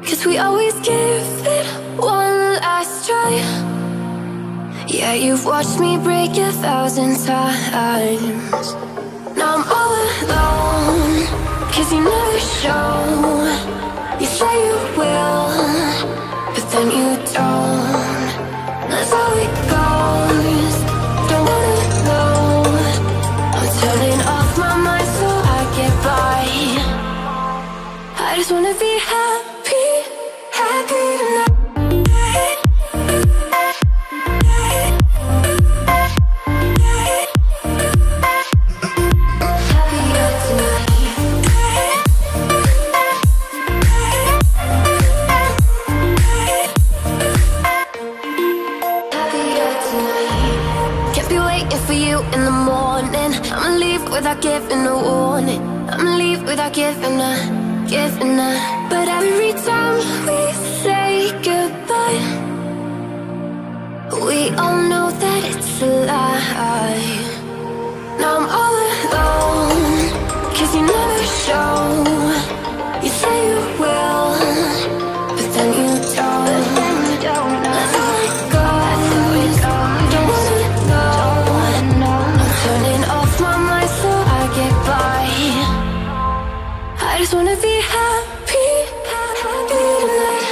'cause we always give it one last try. Yeah, you've watched me break 1,000 times. Now I'm all alone, 'cause you never show. You say you will, but then you don't. That's how it goes. Don't wanna know. I'm turning off my mind so I get by. I just wanna be happy, happy tonight. Without giving a warning, I'ma leave without giving a. But every time we say goodbye, we all know that it's a lie. Now I'm all alone, 'cause you never show. You say you will, but then you don't. That's how it goes. Don't wanna know. I'm turning off my mind so I get by. I just wanna be happy, happy tonight.